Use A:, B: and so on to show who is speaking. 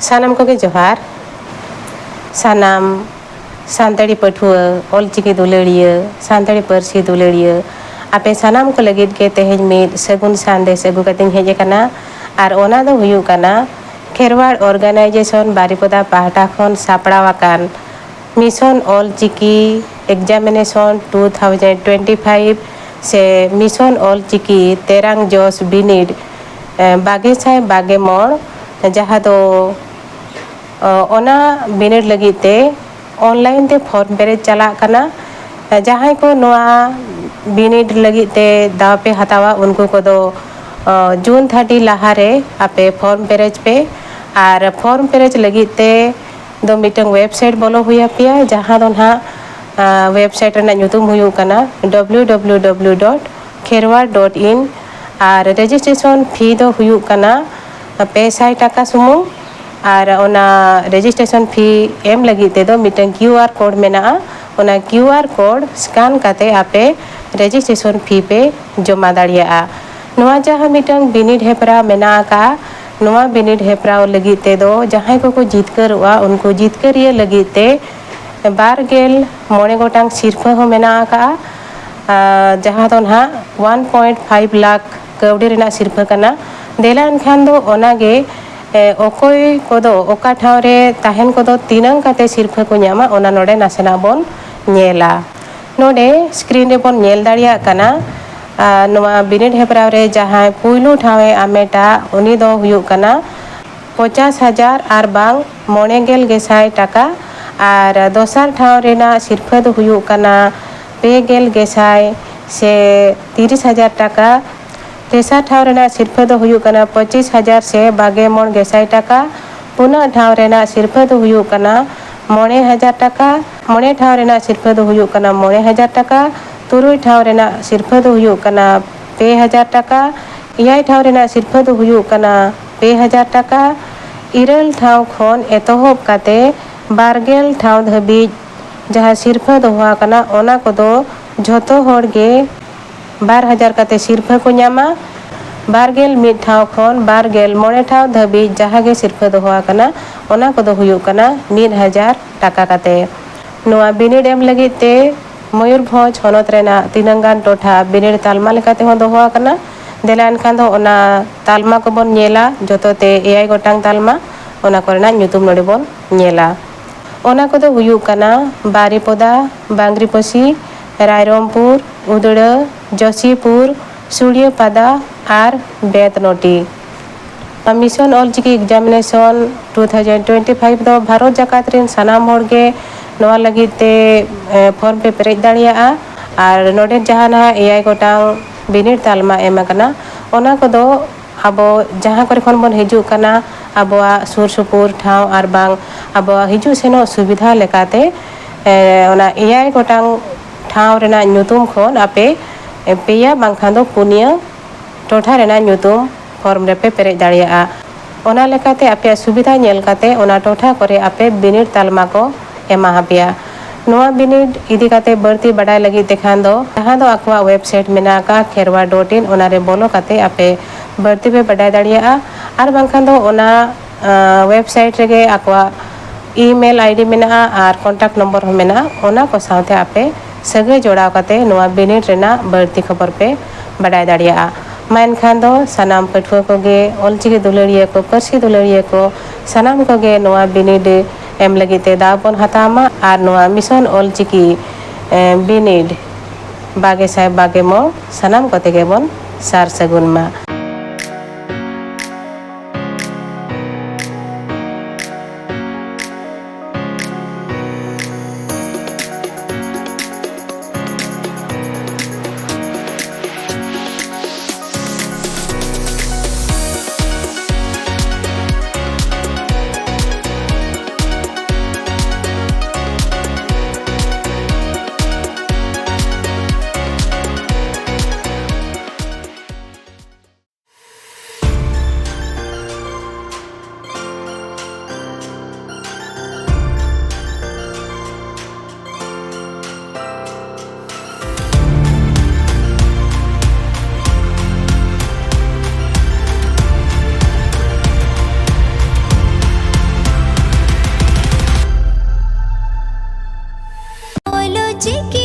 A: सानाम को जोहार सानाम सानताड़ी पठुआ ऑलचिकी दुलड़िया सानताड़ी पारसी दुलड़िया आपे सानाम को लगिद के तेहेज में सगुन संदेश अगु कतिन हेजे कना आर ओना दो हुयु कना खेरवाड़ ऑर्गेनाइजेशन बारिपदा पाहटा खन सापड़ावाकान मिशन ऑलचिकी एग्जामिनेशन 2025 से मिशन ऑलचिकी तेरांग जोस बिनिड बागे साय बागे मोड़ जहाँ दो ओना बिनिड लगिते ऑनलाइन ते फॉर्म पेरेज चला कना जहाँ को नोआ बिनिड लगिते दाव पे हतावा उनको को दो जून 30 लहारे आपे फॉर्म पेरेज पे और फॉर्म पेरेज लगिते दो मीटिंग वेबसाइट बोलो हुआ पिया जहाँ दो ना वेबसाइट रना ᱧᱩᱛᱩᱢ हुयु कना www.kherwar.in और रजिस्ट्रेशन फी दो हुयु कना 500 टाका सुमुंग और ओना रजिस्ट्रेशन फी एम लगिते दो मीटिंग QR कोड मेना ओना QR कोड स्कैन करते आपे रजिस्ट्रेशन फी पे जमा दाड़िया नोआ जहाँ मीटिंग बिनिड हेपरा मेना का नोआ बिनिड हेपरा लगिते दो जहाँ को जितकरवा उनको जितकरिया लगिते बारगेल मोने गोटांग सिरफा हो मेना का जहाँ तो ना 1.5 लाख कवड़ी रेना सिरफा कना देला एनखान दो ओनागे ओकोय कोदो ओका ठावरे ताहेन कोदो तीनंग काते सिरफा को ᱧᱟᱢᱟ ओना नोडे नासेना बोन ñेला नोडे स्क्रीन रे बोन ñेल दाड़िया कना नोआ बिनिड हेपराव रे जहाँ पुइलु ठावे आमेटा उनी दो हुयु कना 50,000 आर बांग 9 गेसाय टाका और दोसार ठाव रेना सिरफा दो हुयु कना 2 गेसाय से 30,000 टाका तेसार ठाव रेना सिरफा दो हुयु कना 25,000 से 22 गेसाय टाका पुना ठाव रेना सिरफा दो हुयु कना 9,000 टाका मोने ठाव रेना सिरफा दो हुयु कना 9,000 टाका तुरुई ठाव रेना सिरफा दो हुयु कना 2,000 टाका इयाय ठाव रेना सिरफा दो हुयु कना 2,000 टाका इरल ठाव खन एतोहब काते बारगेल ठाव धाबी जहाँ सिरफा दो हुआ कना ओना को दो झोतो होड़ गे 12,000 काते सिरफा को ᱧᱟᱢᱟ बारगेल मिड ठाव खन बारगेल मोने ठाव धाबी जहाँ गे सिरफा दो हुआ कना ओना को दो हुयु कना 1,000 टाका काते नोआ बिनिड एम लगिते मयूरभंज हनत रेना तीनंगान टोठा बिनिड तालमा लेकाते हो दो हुआ कना देला एनखान दो ओना तालमा को बोन ñेला जोतोते 6 गोटांग तालमा ओना कोरेना ᱧᱩᱛᱩᱢ नोडे बोन ñेला ओना को दो हुयु कना बारिपदा बांग्रीपोसी रायरमपुर उदड़ा जोशीपुर सुड़ियापादा और बेतनोटी मिशन ऑलचिकी एग्जामिनेशन 2025 दो भारत जाकात रेन सानाम होड़गे नोआ लगिते फॉर्म पे पेरेज दाड़िया और नोडे जहाँ ना 6 गोटांग बिनिड तालमा एम कना ओना को दो आबो जहाँ करे खन बन हिजु कना आबोआ सुर सुपुर ठाव और बांग आबोआ हिजु सेनो सुविधा लेकाते ओना 6 गोटांग ठाव रेना ᱧᱩᱛᱩᱢ खन आपे पेया बांखान दो पुनिया टोठा रेना ᱧᱩᱛᱩᱢ फॉर्म रे पे पेरेज दाड़िया ओना लेकाते आपे सुविधा ñेल काते ओना टोठा करे आपे बिनिड तालमा को एमा हपिया नोआ बिनिड इदी काते बर्ती बडाय लगी देखान दो जहाँ दो आकवा वेबसाइट मेना का kherwar.in ओना रे बोलो काते आपे बर्ती पे बडाय दाड़िया और बांखान दो ओना वेबसाइट रेगे आकवा ईमेल आईडी मेना और कॉन्टैक्ट नंबर हो मेना ओना को साथे आपे सगे जोड़ाव काते नोआ बिनिड रेना बर्ती खबर पे बडाय दाड़िया मैन खान दो सनाम पठुआ को गे ऑलचिकी दुलड़िया को पारसी दुलड़िया को सनाम को गे नोआ बिनिड एम लगिते दाव बन हतामा और नोआ मिशन ऑलचिकी बिनिड बागे साहेब बागे मो सनाम कोते गे बन सार सगुन मा।
B: चिकी